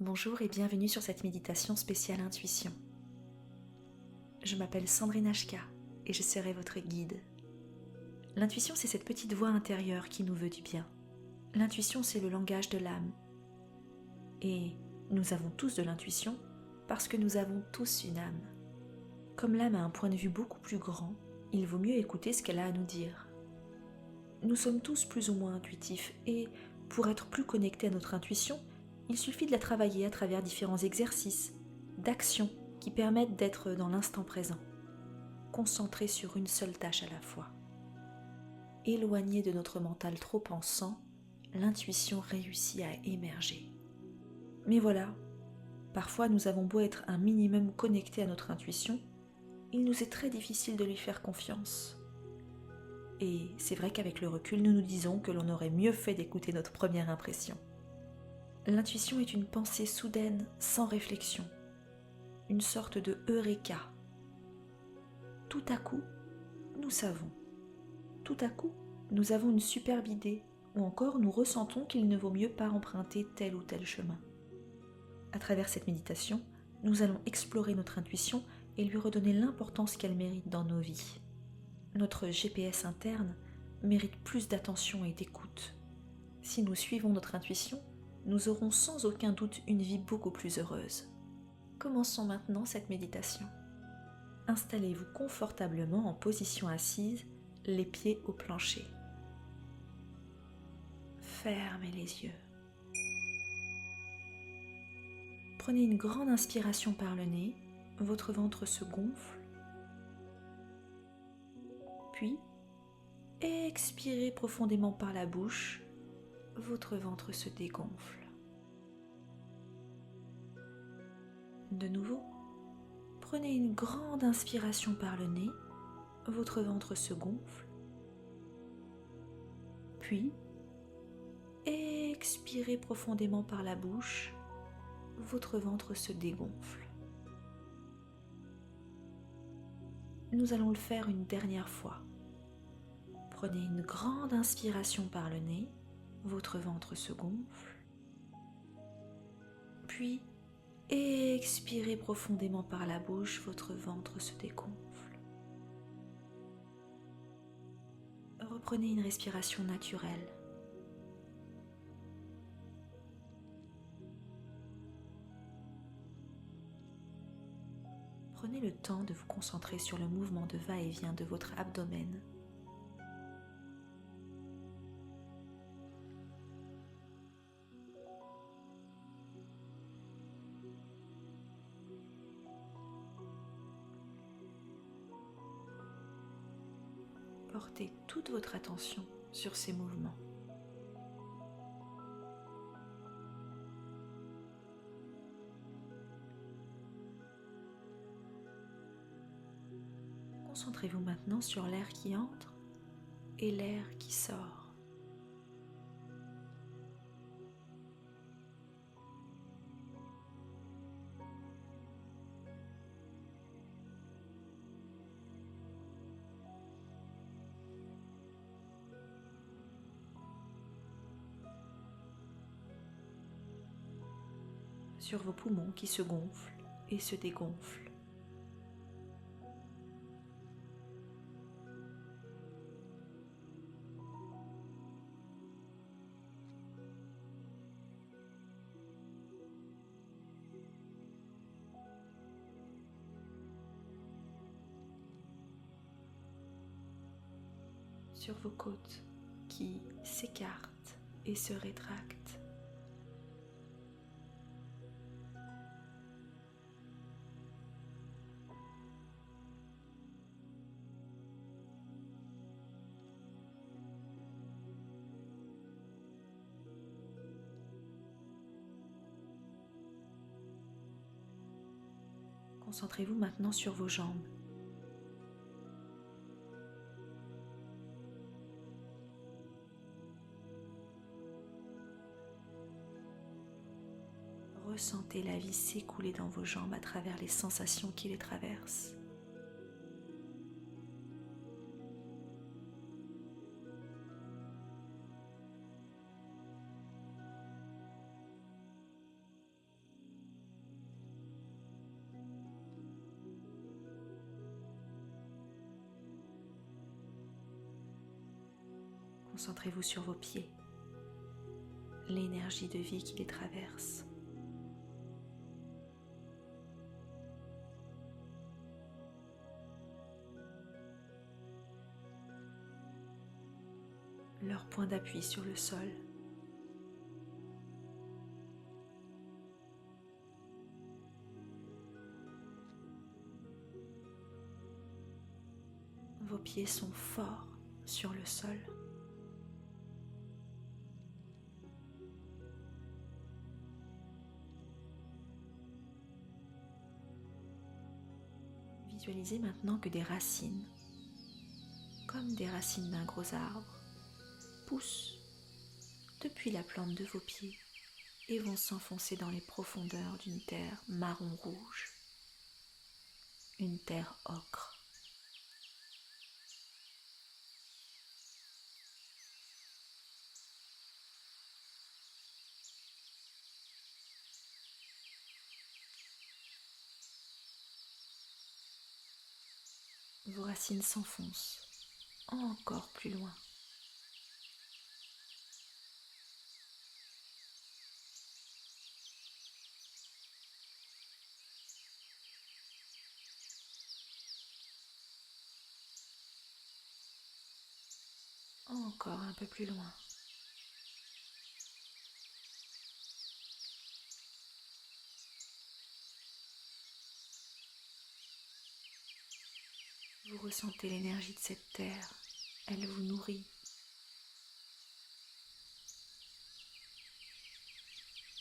Bonjour et bienvenue sur cette méditation spéciale intuition. Je m'appelle Sandrine Ashka et je serai votre guide. L'intuition, c'est cette petite voix intérieure qui nous veut du bien. L'intuition, c'est le langage de l'âme. Et nous avons tous de l'intuition parce que nous avons tous une âme. Comme l'âme a un point de vue beaucoup plus grand, il vaut mieux écouter ce qu'elle a à nous dire. Nous sommes tous plus ou moins intuitifs et pour être plus connectés à notre intuition, il suffit de la travailler à travers différents exercices, d'actions qui permettent d'être dans l'instant présent, concentrés sur une seule tâche à la fois. Éloignée de notre mental trop pensant, l'intuition réussit à émerger. Mais voilà, parfois nous avons beau être un minimum connectés à notre intuition, il nous est très difficile de lui faire confiance. Et c'est vrai qu'avec le recul, nous nous disons que l'on aurait mieux fait d'écouter notre première impression. L'intuition est une pensée soudaine, sans réflexion, une sorte de eureka. Tout à coup, nous savons. Tout à coup, nous avons une superbe idée, ou encore nous ressentons qu'il ne vaut mieux pas emprunter tel ou tel chemin. À travers cette méditation, nous allons explorer notre intuition et lui redonner l'importance qu'elle mérite dans nos vies. Notre GPS interne mérite plus d'attention et d'écoute. Si nous suivons notre intuition, nous aurons sans aucun doute une vie beaucoup plus heureuse. Commençons maintenant cette méditation. Installez-vous confortablement en position assise, les pieds au plancher. Fermez les yeux. Prenez une grande inspiration par le nez, votre ventre se gonfle, puis expirez profondément par la bouche, votre ventre se dégonfle. De nouveau, prenez une grande inspiration par le nez, votre ventre se gonfle, puis expirez profondément par la bouche, votre ventre se dégonfle. Nous allons le faire une dernière fois. Prenez une grande inspiration par le nez, votre ventre se gonfle, puis expirez profondément par la bouche, votre ventre se dégonfle. Reprenez une respiration naturelle. Prenez le temps de vous concentrer sur le mouvement de va-et-vient de votre abdomen. Portez toute votre attention sur ces mouvements. Concentrez-vous maintenant sur l'air qui entre et l'air qui sort. Sur vos poumons qui se gonflent et se dégonflent. Sur vos côtes qui s'écartent et se rétractent. Concentrez-vous maintenant sur vos jambes. Ressentez la vie s'écouler dans vos jambes à travers les sensations qui les traversent. Concentrez-vous sur vos pieds, l'énergie de vie qui les traverse. Leur point d'appui sur le sol. Vos pieds sont forts sur le sol. Visualisez maintenant que des racines, comme des racines d'un gros arbre, poussent depuis la plante de vos pieds et vont s'enfoncer dans les profondeurs d'une terre marron-rouge, une terre ocre. Vos racines s'enfoncent encore plus loin. Encore un peu plus loin. Vous ressentez l'énergie de cette terre, elle vous nourrit.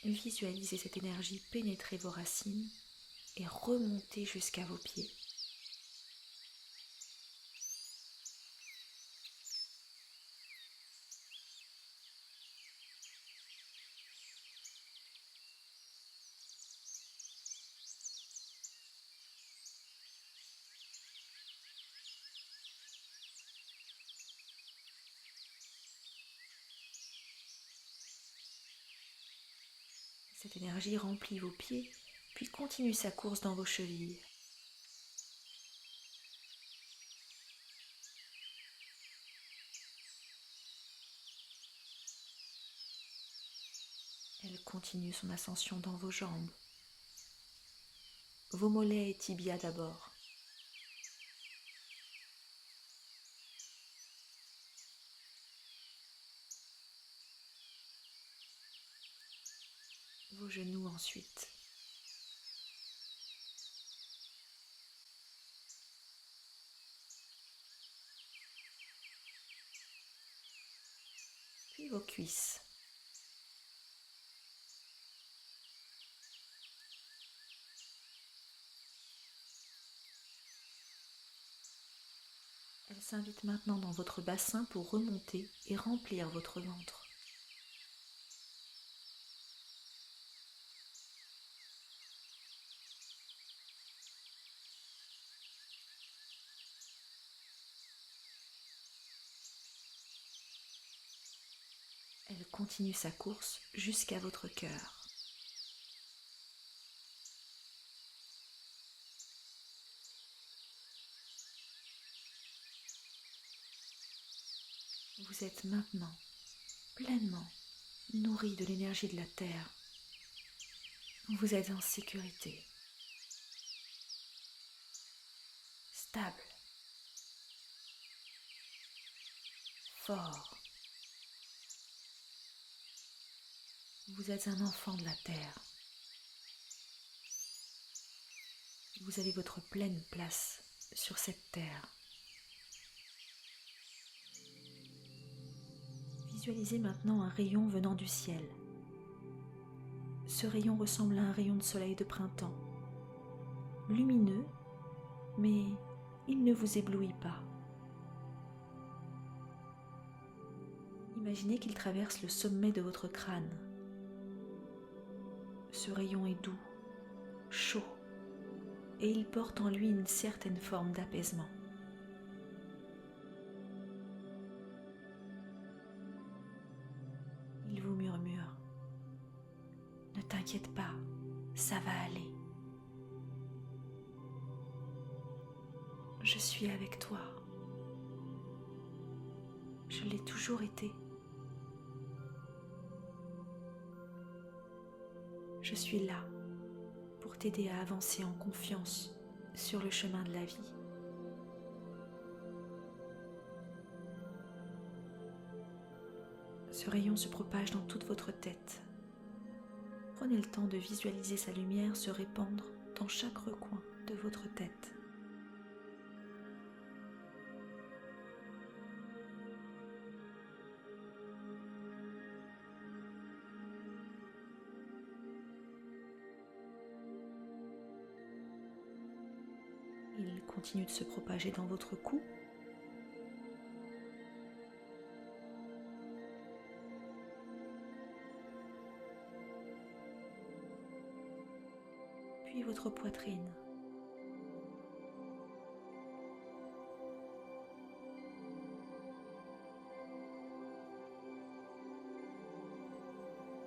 Visualisez cette énergie pénétrer vos racines et remonter jusqu'à vos pieds. Cette énergie remplit vos pieds, puis continue sa course dans vos chevilles. Elle continue son ascension dans vos jambes, vos mollets et tibias d'abord. Vos genoux ensuite. Puis vos cuisses. Elle s'invite maintenant dans votre bassin pour remonter et remplir votre ventre. Elle continue sa course jusqu'à votre cœur. Vous êtes maintenant pleinement nourri de l'énergie de la terre. Vous êtes en sécurité, stable, fort. Vous êtes un enfant de la terre. Vous avez votre pleine place sur cette terre. Visualisez maintenant un rayon venant du ciel. Ce rayon ressemble à un rayon de soleil de printemps, lumineux, mais il ne vous éblouit pas. Imaginez qu'il traverse le sommet de votre crâne. Ce rayon est doux, chaud, et il porte en lui une certaine forme d'apaisement. Il vous murmure : « Ne t'inquiète pas, ça va aller. Je suis avec toi. Je l'ai toujours été. Je suis là pour t'aider à avancer en confiance sur le chemin de la vie. Ce rayon se propage dans toute votre tête. Prenez le temps de visualiser sa lumière se répandre dans chaque recoin de votre tête. Il continue de se propager dans votre cou. Puis votre poitrine.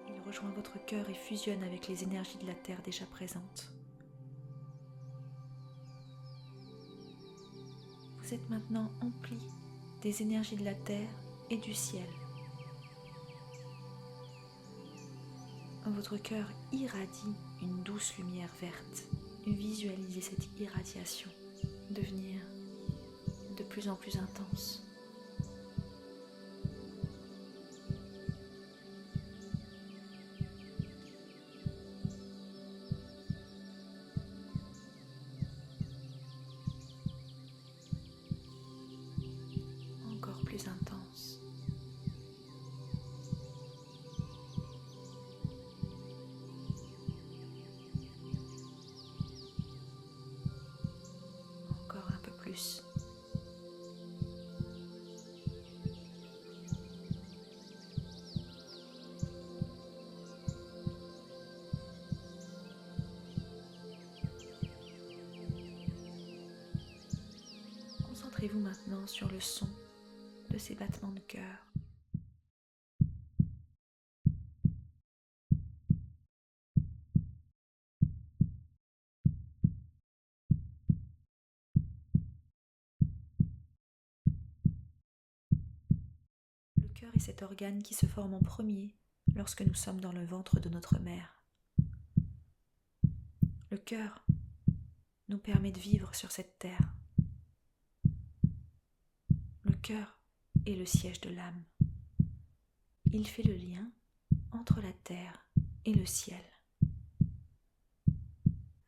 Il rejoint votre cœur et fusionne avec les énergies de la Terre déjà présentes. Vous êtes maintenant empli des énergies de la Terre et du ciel. Votre cœur irradie une douce lumière verte. Visualisez cette irradiation devenir de plus en plus intense. Encore plus intense. Encore un peu plus. Concentrez-vous maintenant sur le son de ces battements de cœur. Le cœur est cet organe qui se forme en premier lorsque nous sommes dans le ventre de notre mère. Le cœur nous permet de vivre sur cette terre. Le cœur est le siège de l'âme. Il fait le lien entre la terre et le ciel.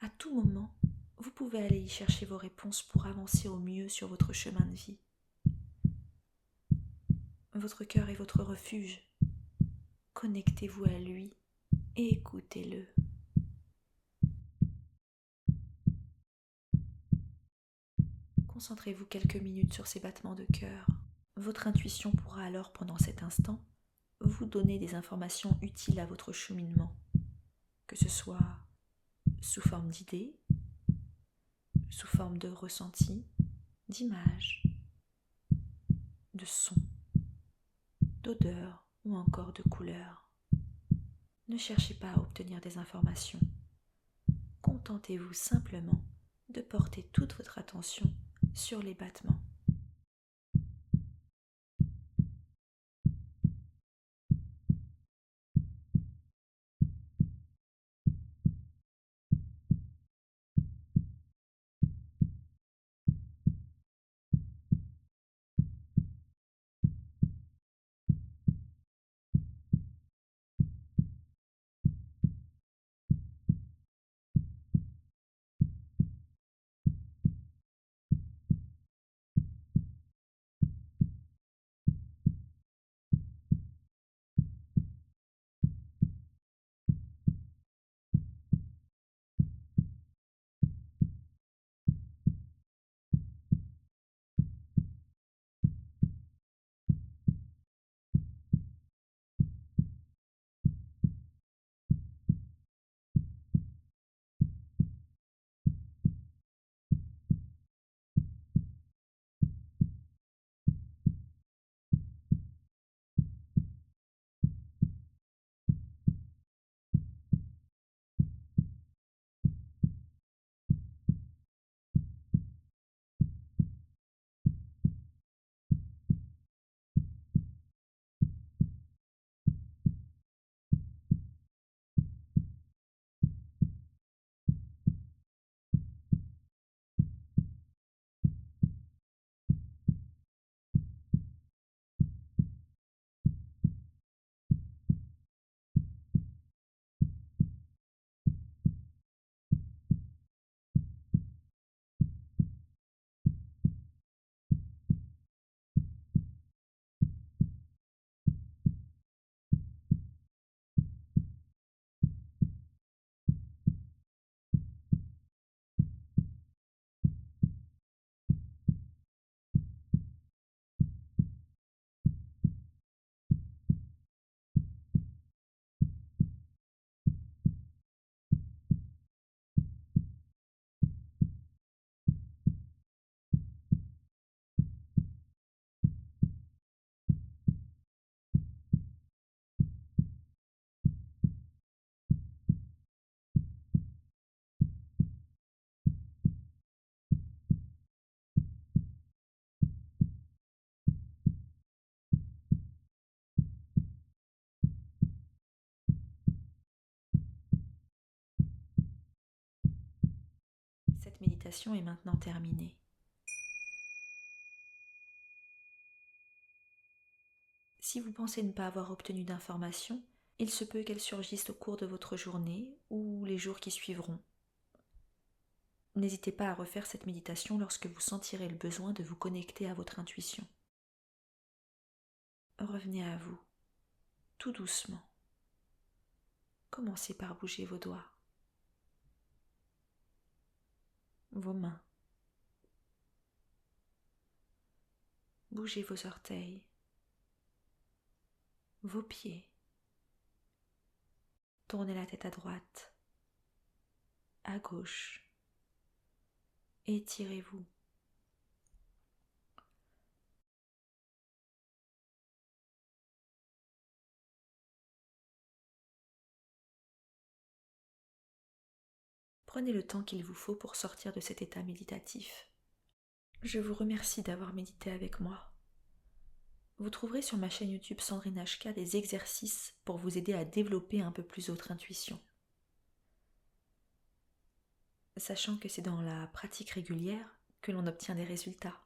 À tout moment, vous pouvez aller y chercher vos réponses pour avancer au mieux sur votre chemin de vie. Votre cœur est votre refuge. Connectez-vous à lui et écoutez-le. Concentrez-vous quelques minutes sur ces battements de cœur. Votre intuition pourra alors, pendant cet instant, vous donner des informations utiles à votre cheminement, que ce soit sous forme d'idées, sous forme de ressentis, d'images, de sons, d'odeurs ou encore de couleurs. Ne cherchez pas à obtenir des informations. Contentez-vous simplement de porter toute votre attention sur les battements. méditation est maintenant terminée. Si vous pensez ne pas avoir obtenu d'informations, il se peut qu'elles surgissent au cours de votre journée ou les jours qui suivront. N'hésitez pas à refaire cette méditation lorsque vous sentirez le besoin de vous connecter à votre intuition. Revenez à vous, tout doucement. Commencez par bouger vos doigts, vos mains. Bougez vos orteils, vos pieds. Tournez la tête à droite, à gauche. Étirez-vous. Prenez le temps qu'il vous faut pour sortir de cet état méditatif. Je vous remercie d'avoir médité avec moi. Vous trouverez sur ma chaîne YouTube Sandrine HK des exercices pour vous aider à développer un peu plus votre intuition. Sachant que c'est dans la pratique régulière que l'on obtient des résultats.